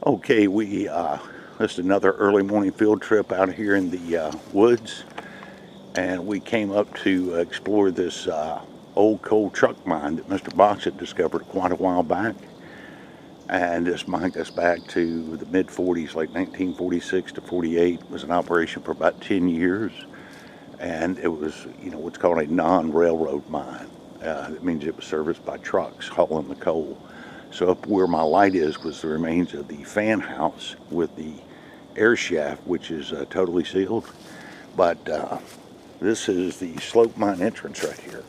Okay, this is another early morning field trip out here in the woods, and we came up to explore this old coal truck mine that Mr. Box had discovered quite a while back. And this mine goes back to the mid-40s, like 1946 to 48. It was in operation for about 10 years, and it was, what's called a non-railroad mine. That means it was serviced by trucks hauling the coal. So up where my light is was the remains of the fan house with the air shaft, which is totally sealed. But this is the slope mine entrance right here.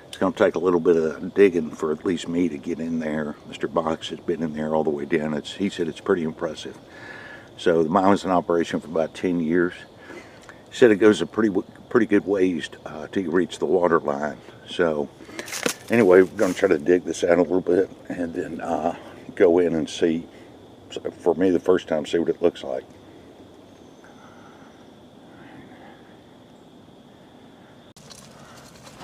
It's going to take a little bit of digging for at least me to get in there. Mr. Box has been in there all the way down. He said it's pretty impressive. So the mine was in operation for about 10 years. He said it goes a pretty good ways till you reach the water line. So anyway, we're going to try to dig this out a little bit and then go in and see, for me the first time, see what it looks like.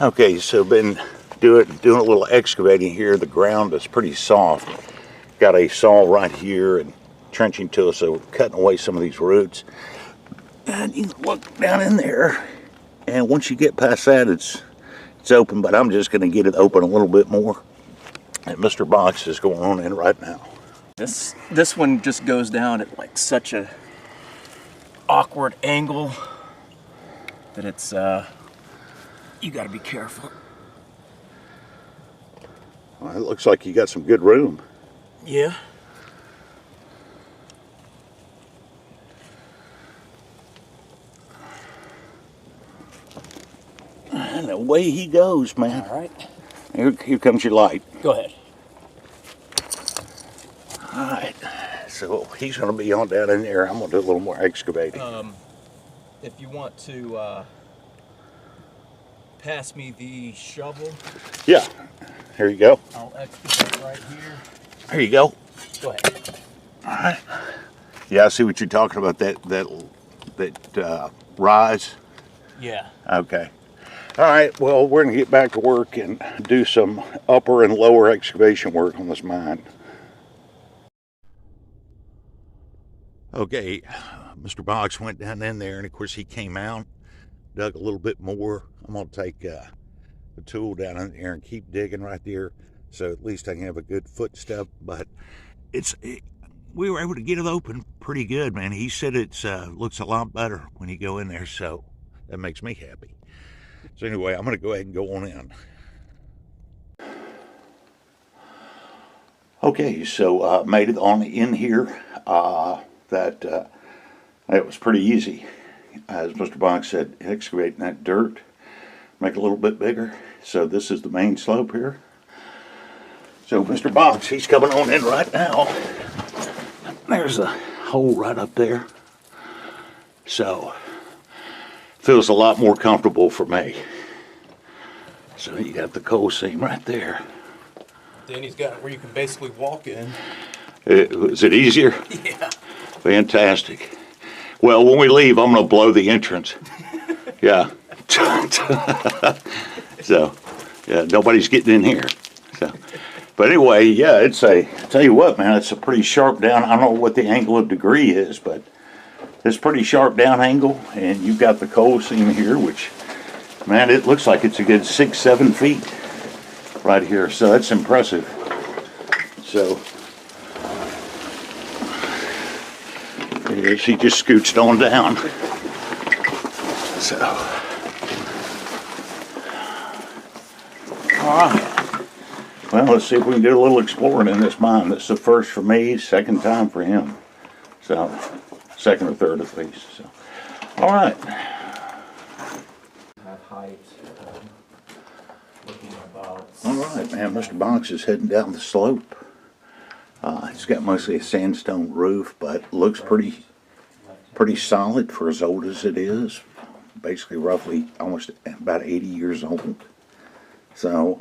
Okay, so been doing a little excavating here. The ground is pretty soft. Got a saw right here and trenching tool, so cutting away some of these roots. And you can look down in there, and once you get past that, it's open, but I'm just going to get it open a little bit more. And Mr. Box is going on in right now. This one just goes down at like such a awkward angle that it's you got to be careful. Well, it looks like you got some good room. Yeah. And away he goes, man. All right. Here comes your light. Go ahead. All right. So he's going to be on down in there. I'm going to do a little more excavating. If you want to pass me the shovel. Yeah. Here you go. I'll excavate right here. Here you go. Go ahead. All right. Yeah, I see what you're talking about. That rise. Yeah. Okay. All right, well, we're going to get back to work and do some upper and lower excavation work on this mine. Okay, Mr. Box went down in there, and of course he came out, dug a little bit more. I'm going to take the tool down in there and keep digging right there, so at least I can have a good footstep. But we were able to get it open pretty good, man. He said it looks a lot better when you go in there, so that makes me happy. So anyway, I'm going to go ahead and go on in. Okay, so made it on in here. That was pretty easy. As Mr. Box said, excavating that dirt, make it a little bit bigger. So this is the main slope here. So Mr. Box, he's coming on in right now. There's a hole right up there. So feels a lot more comfortable for me. So you got the coal seam right there. Then he's got it where you can basically walk in. Is it easier? Yeah. Fantastic. Well, when we leave, I'm going to blow the entrance. Yeah. So, yeah, nobody's getting in here. So, but anyway, yeah, tell you what, man, it's a pretty sharp down. I don't know what the angle of degree is, but it's pretty sharp down angle, and you've got the coal seam here, which, man, it looks like it's a good 6-7 feet right here. So that's impressive. So she just scooched on down. So, all right. Well, let's see if we can do a little exploring in this mine. This is the first for me, second time for him. So, second or third at least. So, all right. Have height. Looking about. All right, man. Mr. Box is heading down the slope. It's got mostly a sandstone roof, but looks pretty solid for as old as it is. Basically, roughly almost about 80 years old. So,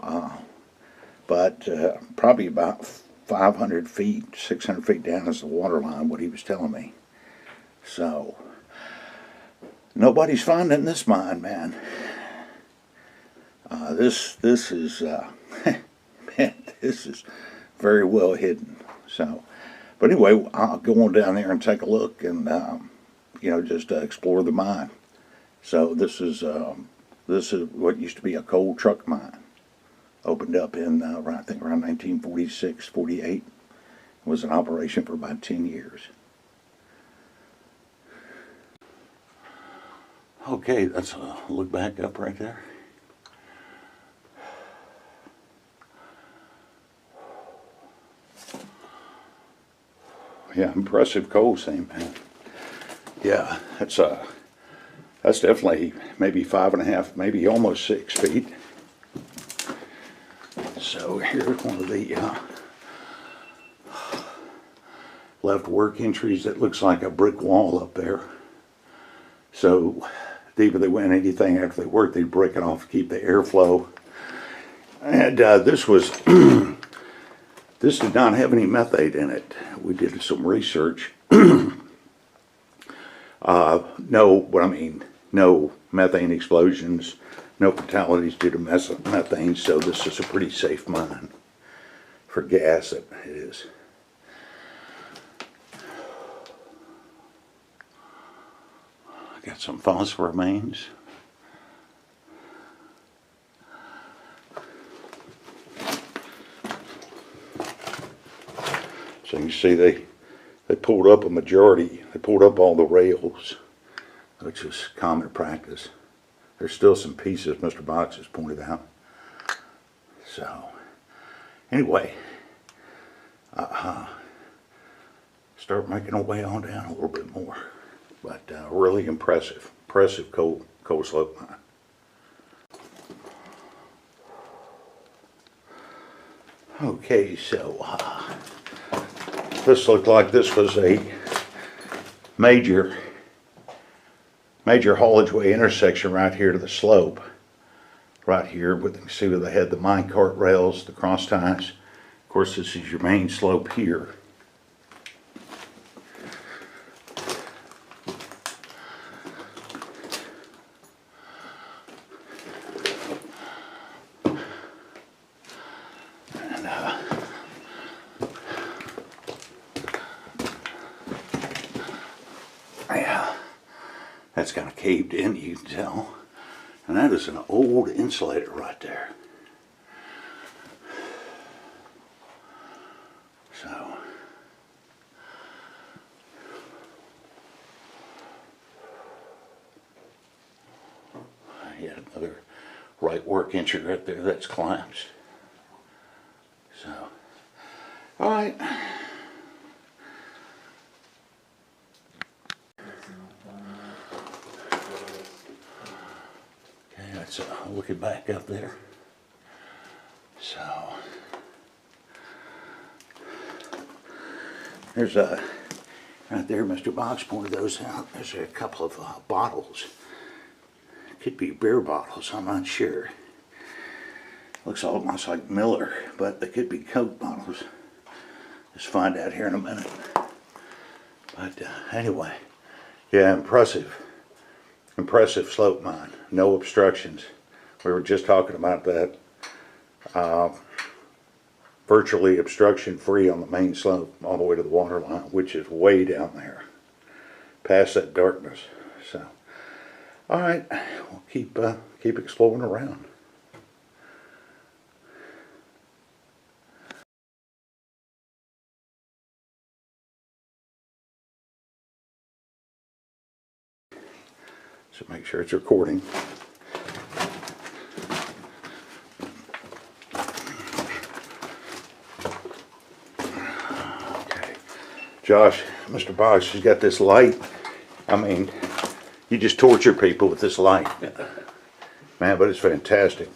but probably about 500 feet, 600 feet down is the water line, what he was telling me. So, nobody's finding this mine, man. This is man, this is very well hidden. So, But anyway, I'll go on down there and take a look and, you know, just explore the mine. So this is what used to be a coal truck mine. Opened up in, I think around 1946, 48. Was in operation for about 10 years. Okay, let's look back up right there. Yeah, impressive coal seam, man. Yeah, that's definitely maybe 5.5, maybe almost 6 feet. So here's one of the left work entries that looks like a brick wall up there. So either they went anything after they worked, they'd break it off to keep the airflow. And this was this did not have any methane in it. We did some research. No methane explosions, no fatalities due to methane. So this is a pretty safe mine for gas. It is. Got some phosphor remains. So you can see they pulled up a majority. They pulled up all the rails, which is common practice. There's still some pieces Mr. Box has pointed out. So anyway, start making our way on down a little bit more. But really impressive coal slope mine. Okay, so this looked like this was a major haulageway intersection right here to the slope. Right here, you can see where they had the minecart rails, the cross ties. Of course, this is your main slope here. That's kind of caved in, you can tell. And that is an old insulator right there. So, yet another right work entry right there that's collapsed. So, all right. So looking back up there. So there's right there, Mr. Box pointed those out. There's a couple of bottles. Could be beer bottles, I'm not sure. Looks almost like Miller, but they could be Coke bottles. Just find out here in a minute. But anyway, yeah, impressive slope mine. No obstructions. We were just talking about that. Virtually obstruction free on the main slope all the way to the water line, which is way down there past that darkness. So all right, we'll keep exploring around. So make sure it's recording. Okay. Josh, Mr. Box, has got this light. I mean, you just torture people with this light. Man, but it's fantastic.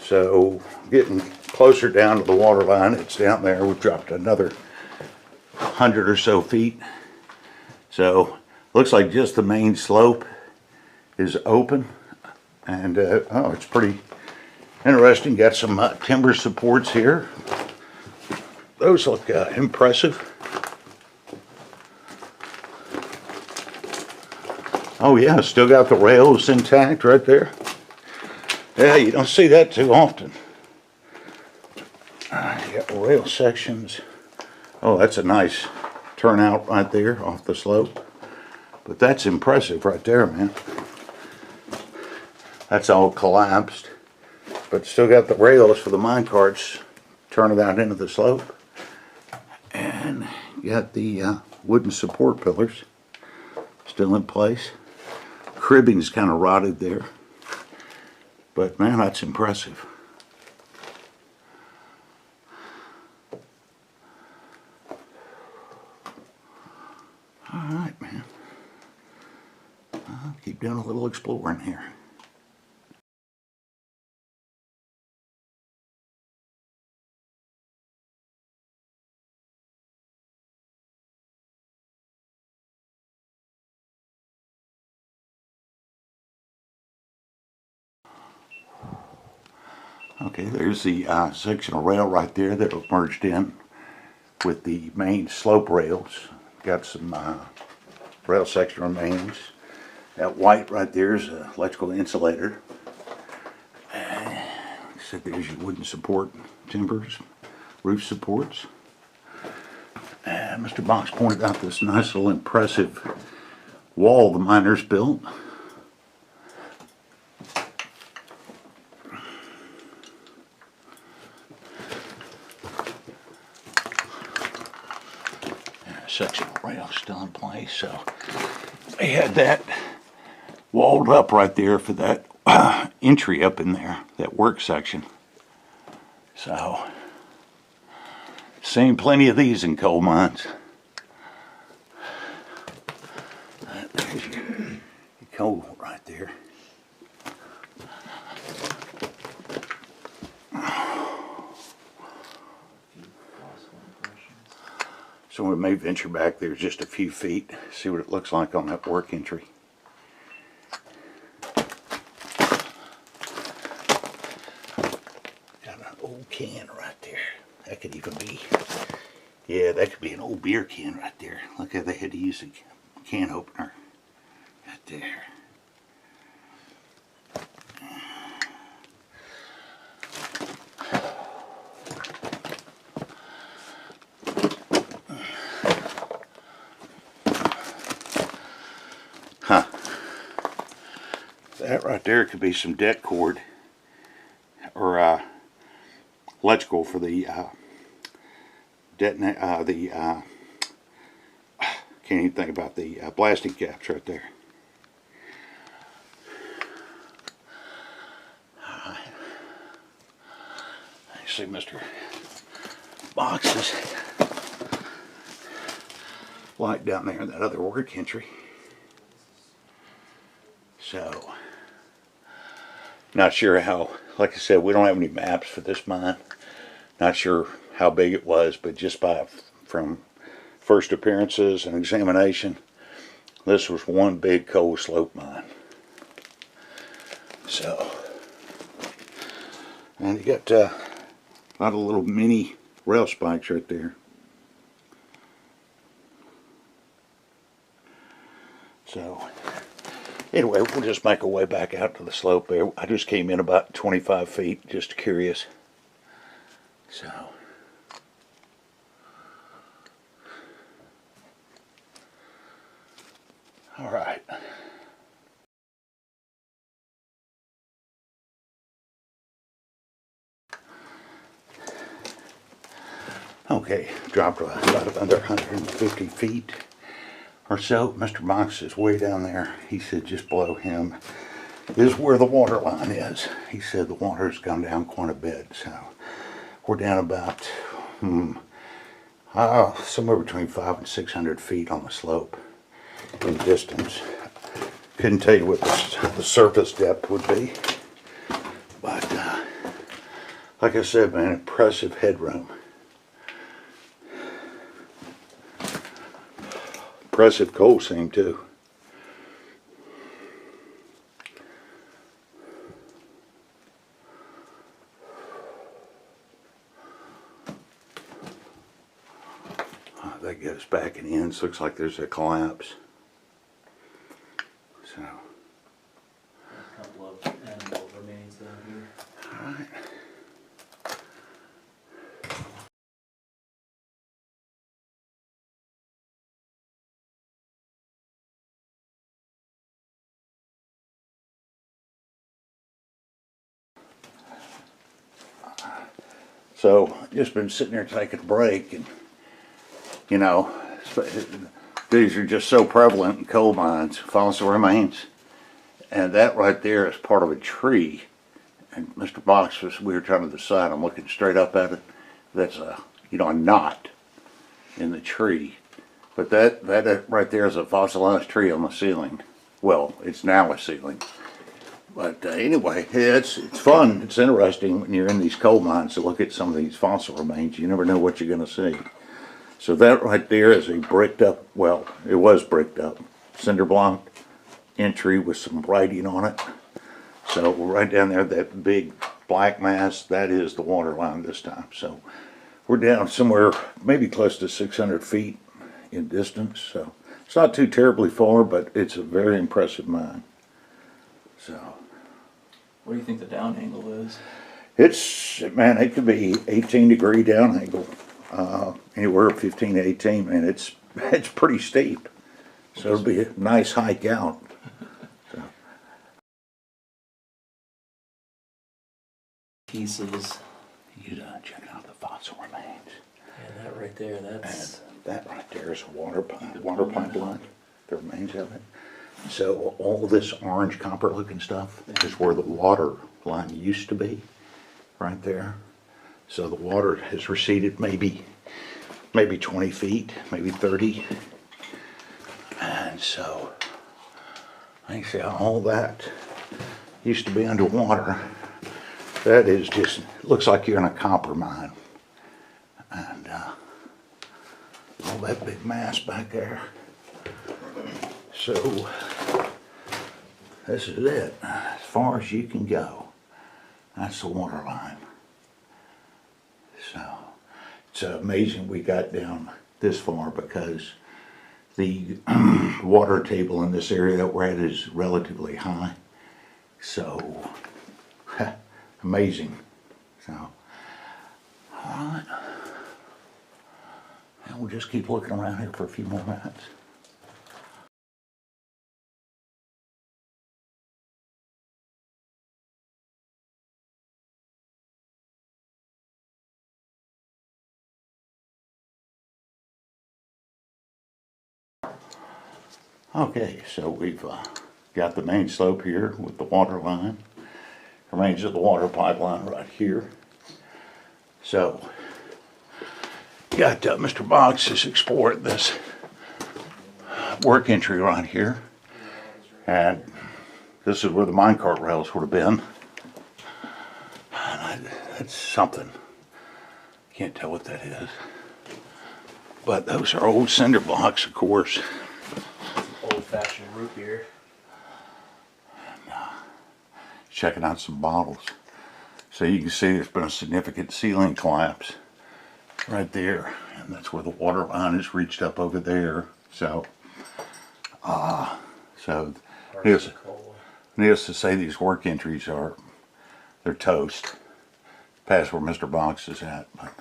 So, getting closer down to the water line, it's down there. We've dropped another 100 or so feet. So, looks like just the main slope is open, and oh, it's pretty interesting. Got some timber supports here. Those look impressive. Oh yeah, still got the rails intact right there. Yeah, you don't see that too often. You got rail sections Oh, that's a nice turnout right there off the slope. But that's impressive right there, man. That's all collapsed. But still got the rails for the mine carts turning out into the slope. And you got the wooden support pillars still in place. Cribbing's kind of rotted there. But man, that's impressive. Alright, man. I'll keep doing a little exploring here. Okay, there's the section of rail right there that was merged in with the main slope rails. Got some rail section remains. That white right there is an electrical insulator. Like I said, there's your wooden support timbers, roof supports. And Mr. Box pointed out this nice little impressive wall the miners built. Section of rail still in place, so they had that walled up right there for that entry up in there, that work section. So, seen plenty of these in coal mines. There's your coal right there. So we may venture back there just a few feet, see what it looks like on that work entry. Got an old can right there. That could even be, yeah, that could be an old beer can right there. Look how they had to use a can opener right there. Huh. That right there could be some det cord or electrical for the can't even think about the blasting caps right there. I see Mr. Box's light down there in that other work entry. So, not sure how, like I said, we don't have any maps for this mine. Not sure how big it was, but just from first appearances and examination, this was one big coal slope mine. So, and you got a lot of little mini rail spikes right there. So, anyway, we'll just make our way back out to the slope there. I just came in about 25 feet, just curious. So, all right. Okay, dropped about another 150 feet or so. Mr. Box is way down there. He said just below him is where the water line is. He said the water's gone down quite a bit, so we're down about somewhere between 500 and 600 feet on the slope in distance. Couldn't tell you what the surface depth would be, but like I said, man, impressive headroom. Impressive coal seam too. That goes back and ends. Looks like there's a collapse. So. A couple of animal remains down here. All right. So just been sitting there taking a break, and you know, these are just so prevalent in coal mines, fossil remains. And that right there is part of a tree. And Mr. Box we were trying to decide, I'm looking straight up at it, that's a, a knot in the tree. But that right there is a fossilized tree on the ceiling. Well, it's now a ceiling. But anyway, it's fun, it's interesting when you're in these coal mines to look at some of these fossil remains. You never know what you're going to see. So that right there is a bricked up, well, it was bricked up, cinder block entry with some writing on it. So right down there, that big black mass, that is the water line this time. So we're down somewhere maybe close to 600 feet in distance. So it's not too terribly far, but it's a very impressive mine. So. What do you think the down angle is? It's, man, it could be 18-degree down angle. Anywhere 15 to 18, man, it's pretty steep. So it'll be a nice hike out. So. Pieces. You check out the fossil remains. Yeah, that right there, that's... And that right there is a water pipeline, the remains of it. So all this orange copper looking stuff is where the water line used to be, right there. So the water has receded maybe 20 feet, maybe 30. And so, I see all that used to be underwater. That is just, looks like you're in a copper mine. And all that big mass back there. So, this is it, as far as you can go. That's the water line. So, it's amazing we got down this far because the water table in this area that we're at is relatively high. So, amazing. So, alright. And we'll just keep looking around here for a few more minutes. Okay, so we've got the main slope here with the water line. Remains of the water pipeline right here. So, got Mr. Box has explored this work entry right here. And this is where the minecart rails would have been. And that's something. Can't tell what that is. But those are old cinder blocks, of course. Old-fashioned root beer. Checking out some bottles. So you can see there's been a significant ceiling collapse right there. And that's where the water line has reached up over there. So, needless to say, these work entries they're toast. Past where Mr. Box is at. But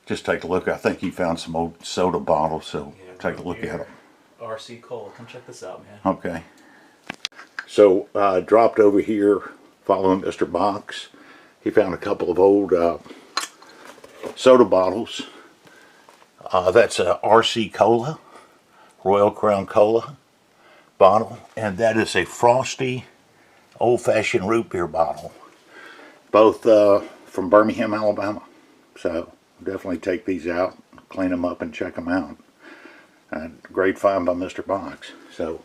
just take a look. I think he found some old soda bottles, so yeah, take a look at them. RC Cole, come check this out, man. Okay. So dropped over here following Mr. Box. He found a couple of old soda bottles. That's a RC Cola, Royal Crown Cola bottle, and that is a frosty, old-fashioned root beer bottle. Both from Birmingham, Alabama. So definitely take these out, clean them up, and check them out. And great find by Mr. Box. So,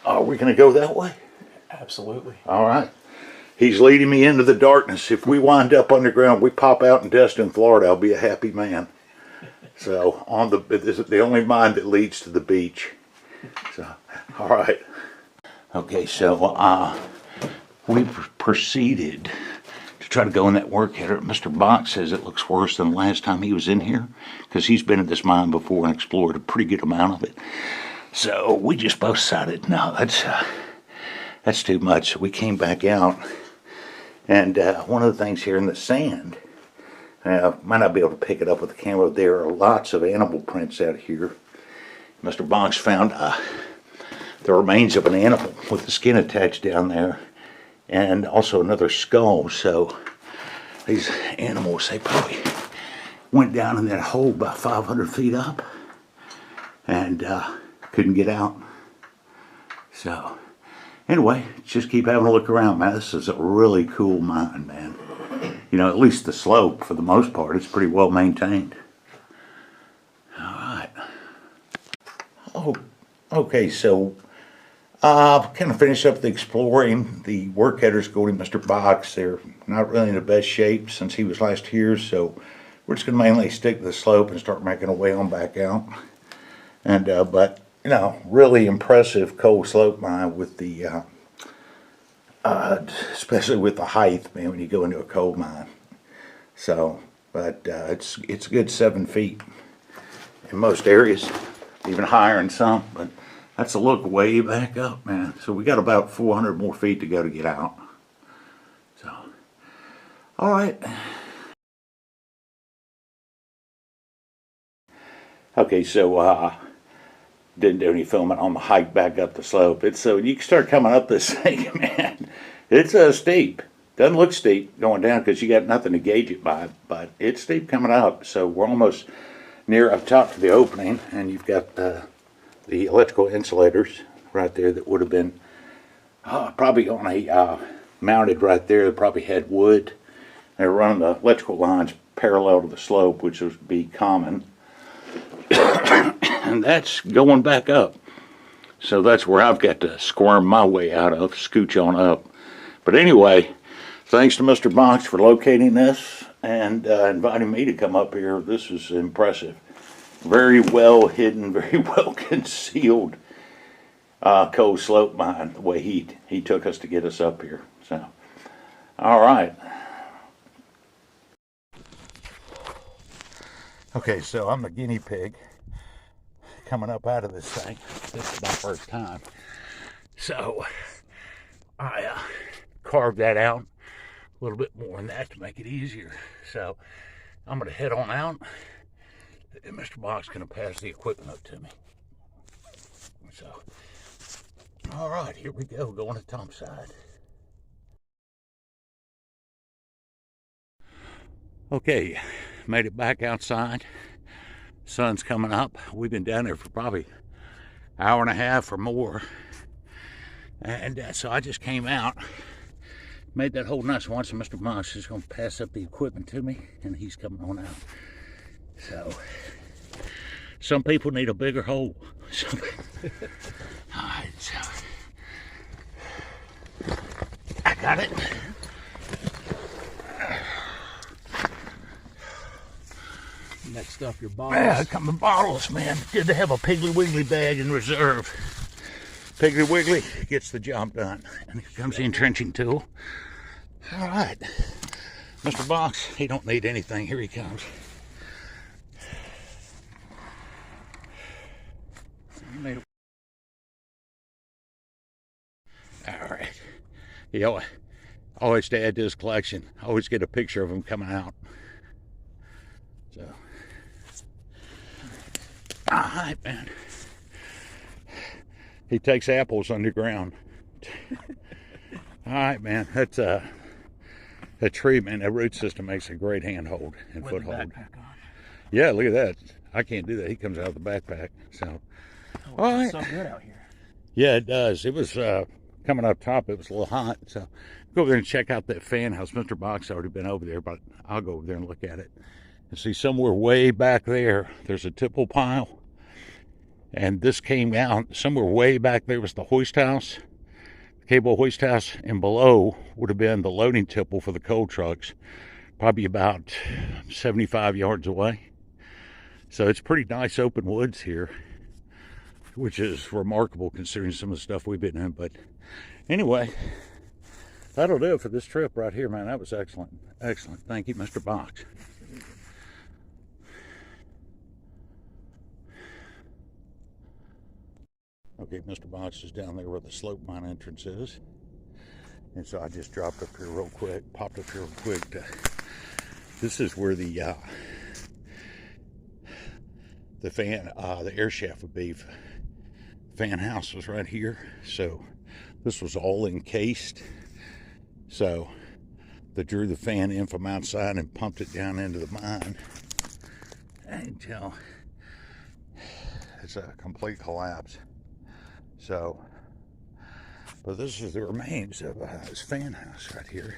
are we going to go that way? Absolutely. All right. He's leading me into the darkness. If we wind up underground, we pop out in Destin, Florida, I'll be a happy man. So, this is the only mine that leads to the beach. So, all right. Okay, so we proceeded to try to go in that work header. Mr. Box says it looks worse than the last time he was in here because he's been in this mine before and explored a pretty good amount of it. So we just both decided, no, that's too much. So we came back out, and one of the things here in the sand, might not be able to pick it up with the camera, there are lots of animal prints out here. Mr. Box found the remains of an animal with the skin attached down there, and also another skull. So these animals, they probably went down in that hole about 500 feet up and couldn't get out. So anyway, just keep having a look around, man. This is a really cool mine, man. You know, at least the slope, for the most part, it's pretty well maintained. All right. Oh, okay, so kind of finished up the exploring. The work headers go to Mr. Box. They're not really in the best shape since he was last here, so we're just going to mainly stick to the slope and start making our way on back out. And but you know, really impressive coal slope mine with the especially with the height, man, when you go into a coal mine. So, but it's a good 7 feet in most areas, even higher in some. But that's a look way back up, man. So we got about 400 more feet to go to get out. So, all right. Okay, so didn't do any filming on the hike back up the slope. It's so you can start coming up this thing, man. It's steep. Doesn't look steep going down because you got nothing to gauge it by, but it's steep coming up. So we're almost near up top to the opening, and you've got the electrical insulators right there that would have been probably on a mounted right there. They probably had wood. They're running the electrical lines parallel to the slope, which would be common. And that's going back up. So that's where I've got to squirm my way out of, scooch on up. But anyway, thanks to Mr. Box for locating this and inviting me to come up here. This is impressive. Very well hidden, very well concealed coal slope mine, the way he took us to get us up here. So, all right. Okay, so I'm the guinea pig coming up out of this thing. This is my first time. So I carved that out a little bit more than that to make it easier. So I'm going to head on out, and Mr. Box is going to pass the equipment up to me. So, all right, here we go, going to Tom's side. Okay, made it back outside. Sun's coming up. We've been down there for probably an hour and a half or more. And so I just came out, made that hole nice once, and Mr. Box is going to pass up the equipment to me, and he's coming on out. So, some people need a bigger hole. All right, so I got it. Next up, your bottles. Yeah, come the bottles, man. Good to have a Piggly Wiggly bag in reserve. Piggly Wiggly gets the job done. And here comes the entrenching tool. All right. Mr. Box, he don't need anything. Here he comes. All right. He always to add to his collection. Always get a picture of him coming out. So. All right, man. He takes apples underground. All right, man. That's a tree, man. That root system makes a great handhold and foothold. Yeah, look at that. I can't do that. He comes out of the backpack. So, all right. It's so good out here. Yeah, it does. It was coming up top. It was a little hot. So, go over there and check out that fan house. Mr. Box already been over there, but I'll go over there and look at it. And see, somewhere way back there, there's a tipple pile. And this came out, somewhere way back there was the hoist house, the cable hoist house, and below would have been the loading tipple for the coal trucks, probably about 75 yards away. So it's pretty nice open woods here, which is remarkable considering some of the stuff we've been in. But anyway, that'll do it for this trip right here, man. That was excellent. Excellent. Thank you, Mr. Box. Okay, Mr. Box is down there where the slope mine entrance is. And so I just dropped up here real quick, popped up here real quick. This is where the air shaft would be. Fan house was right here. So this was all encased. So that drew the fan in from outside and pumped it down into the mine until it's a complete collapse. So, but this is the remains of this fan house right here.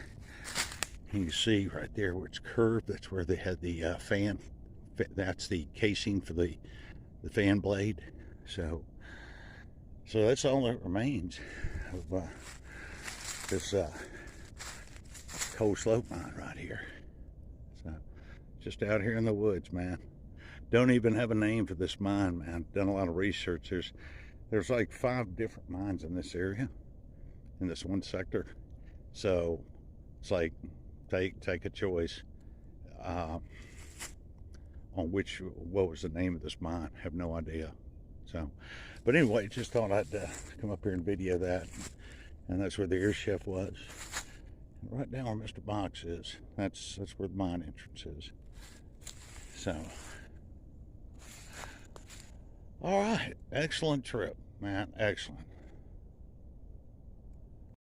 You can see right there where it's curved, that's where they had the fan. That's the casing for the fan blade. So that's all that remains of this coal slope mine right here. So just out here in the woods, man. Don't even have a name for this mine, man. Done a lot of research. There's like 5 different mines in this area, in this one sector. So it's like take a choice on what was the name of this mine. Have no idea. So, but anyway, just thought I'd come up here and video that. And that's where the air chef was. And right down where Mr. Box is, that's where the mine entrance is. So, all right, excellent trip, man, excellent.